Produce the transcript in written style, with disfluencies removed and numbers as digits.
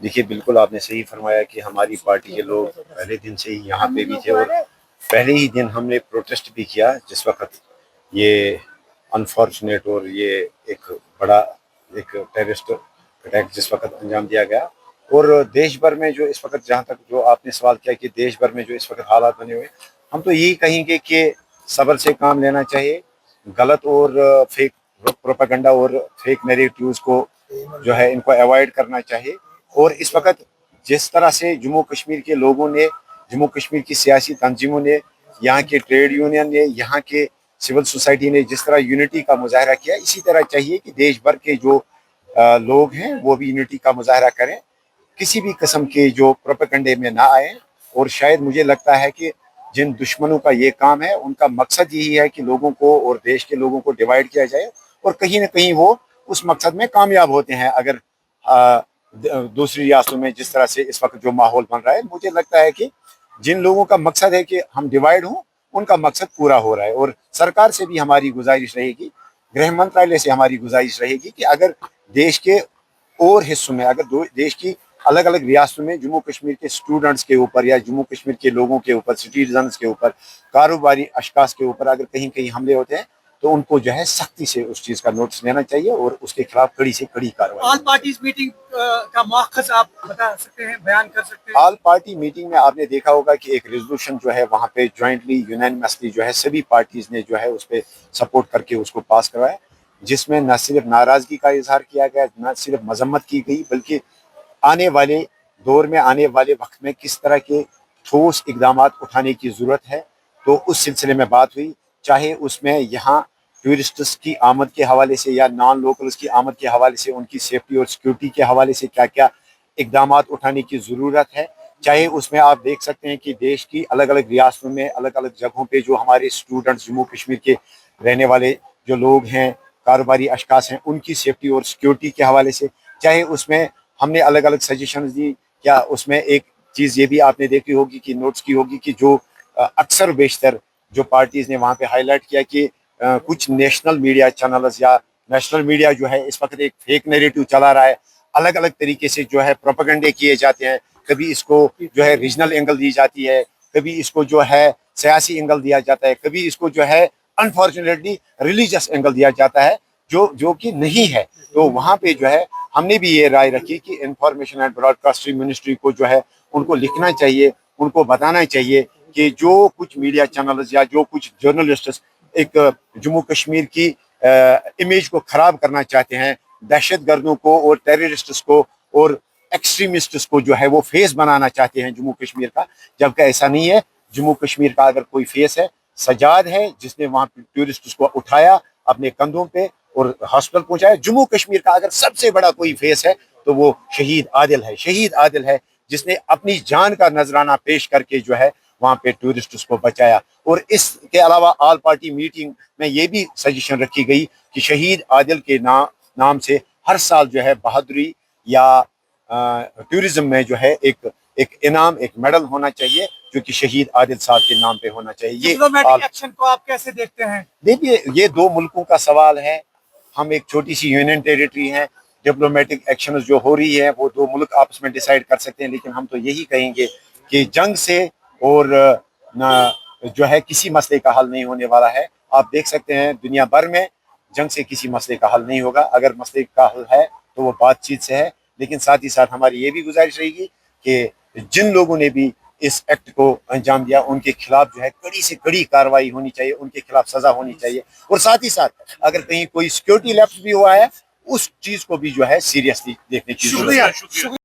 देखिए बिल्कुल आपने सही फरमाया कि हमारी पार्टी के लोग पहले दिन से ही यहाँ पे भी थे और पहले ही दिन हमने प्रोटेस्ट भी किया जिस वक्त ये अनफॉर्चुनेट और ये एक बड़ा एक टेररिस्ट अटैक जिस वक्त अंजाम दिया गया। और देश भर में जो इस वक्त, जहाँ तक जो आपने सवाल किया कि देश भर में जो इस वक्त हालात बने हुए, हम तो यही कहेंगे कि सब्र से काम लेना चाहिए। गलत और फेक प्रोपेगेंडा और फेक नैरेटिव्स को जो है इनको अवॉइड करना चाहिए। और इस वक्त जिस तरह से जम्मू कश्मीर के लोगों ने, जम्मू कश्मीर की सियासी तंजीमों ने, यहाँ के ट्रेड यूनियन ने, यहाँ के सिविल सोसाइटी ने जिस तरह यूनिटी का मुजाहरा किया, इसी तरह चाहिए कि देश भर के जो लोग हैं वो भी यूनिटी का मुजाहरा करें, किसी भी किस्म के जो प्रोपेगेंडे में ना आए। और शायद मुझे लगता है कि जिन दुश्मनों का ये काम है उनका मकसद यही है कि लोगों को और देश के लोगों को डिवाइड किया जाए, और कहीं ना कहीं वो उस मकसद में कामयाब होते हैं। अगर दूसरी रियासतों में जिस तरह से इस वक्त जो माहौल बन रहा है, मुझे लगता है कि जिन लोगों का मकसद है कि हम डिवाइड हों, उनका मकसद पूरा हो रहा है। और सरकार से भी हमारी गुजारिश रहेगी, गृह मंत्रालय से हमारी गुजारिश रहेगी कि अगर देश के और हिस्सों में, अगर देश की अलग अलग रियासतों में जम्मू कश्मीर के स्टूडेंट्स के ऊपर या जम्मू कश्मीर के लोगों के ऊपर, सिटीजन्स के ऊपर, कारोबारी अशखास के ऊपर अगर कहीं कहीं हमले होते हैं, तो उनको जो है सख्ती से उस चीज का नोटिस लेना चाहिए और उसके खिलाफ कड़ी से कड़ी कार्रवाई। ऑल पार्टीज मीटिंग का मौखिस आप बता सकते हैं, बयान कर सकते हैं? ऑल पार्टी मीटिंग में आपने देखा होगा कि एक रेजोल्यूशन जो है वहाँ पे ज्वाइंटली यूनानिमसली जो है सभी पार्टीज ने जो है उस पर सपोर्ट करके उसको पास करवाया, जिसमें न सिर्फ नाराजगी का इजहार किया गया, न सिर्फ मजम्मत की गई, बल्कि आने वाले दौर में, आने वाले वक्त में किस तरह के ठोस इकदाम उठाने की ज़रूरत है, तो उस सिलसिले में बात हुई। चाहे उसमें यहाँ टूरिस्ट्स की आमद के हवाले से या नॉन लोकल्स की आमद के हवाले से उनकी सेफ्टी और सिक्योरिटी के हवाले से क्या क्या इकदाम उठाने की ज़रूरत है, चाहे उसमें आप देख सकते हैं कि देश की अलग अलग रियासतों में, अलग अलग जगहों पे जो हमारे स्टूडेंट्स, जम्मू कश्मीर के रहने वाले जो लोग हैं, कारोबारी अशखास हैं, उनकी सेफ्टी और सिक्योरिटी के हवाले से, चाहे उसमें हमने अलग अलग सजेशंस दी। क्या उसमें एक चीज़ ये भी आपने देखी होगी कि नोट्स की होगी कि जो अक्सर बेशतर जो पार्टीज़ ने वहाँ पे हाईलाइट किया कि कुछ नेशनल मीडिया चैनल्स या नेशनल मीडिया जो है इस वक्त एक फेक नैरेटिव चला रहा है, अलग अलग तरीके से जो है प्रोपेगेंडे किए जाते हैं। कभी इसको जो है रीजनल एंगल दी जाती है, कभी इसको जो है सियासी एंगल दिया जाता है, कभी इसको जो है अनफॉर्चुनेटली रिलीजियस एंगल दिया जाता है, जो कि नहीं है। तो वहाँ पे जो है हमने भी ये राय रखी कि इंफॉर्मेशन एंड ब्रॉडकास्टिंग मिनिस्ट्री को जो है उनको लिखना चाहिए, उनको बताना चाहिए कि जो कुछ मीडिया चैनल्स या जो कुछ जर्नलिस्ट एक जम्मू कश्मीर की इमेज को खराब करना चाहते हैं, दहशत गर्दों को और टेररिस्ट्स को और एक्सट्रीमिस्ट्स को जो है वो फेस बनाना चाहते हैं जम्मू कश्मीर का, जबकि ऐसा नहीं है। जम्मू कश्मीर का अगर कोई फेस है, सजाद है जिसने वहाँ टूरिस्ट को उठाया अपने कंधों पे और हॉस्पिटल पहुंचाया। जम्मू कश्मीर का अगर सबसे बड़ा कोई फेस है तो वो शहीद आदिल है, शहीद आदिल है जिसने अपनी जान का नजराना पेश करके जो है वहाँ पे टूरिस्ट को बचाया। और इसके अलावा ऑल पार्टी मीटिंग में ये भी सजेशन रखी गई कि शहीद आदिल के नाम से हर साल जो है बहादुरी या टूरिज्म में जो है एक इनाम, एक मेडल होना चाहिए जो कि शहीद आदिल साहब के नाम पे होना चाहिए। ये डिप्लोमेटिक एक्शन को आप कैसे देखते हैं? देखिए ये दो मुल्कों का सवाल है, हम एक छोटी सी यूनियन टेरिटरी है, डिप्लोमेटिक एक्शन जो हो रही है वो दो मुल्क आपस में डिसाइड कर सकते हैं। लेकिन हम तो यही कहेंगे कि जंग से और न जो है किसी मसले का हल नहीं होने वाला है। आप देख सकते हैं दुनिया भर में जंग से किसी मसले का हल नहीं होगा। अगर मसले का हल है तो वो बातचीत से है। लेकिन साथ ही साथ हमारी ये भी गुजारिश रहेगी कि जिन लोगों ने भी इस एक्ट को अंजाम दिया उनके खिलाफ जो है कड़ी से कड़ी कार्रवाई होनी चाहिए, उनके खिलाफ सजा होनी चाहिए। और साथ ही साथ अगर कहीं कोई सिक्योरिटी लैप्स भी हुआ है, उस चीज को भी जो है सीरियसली देखने की जरूरत है।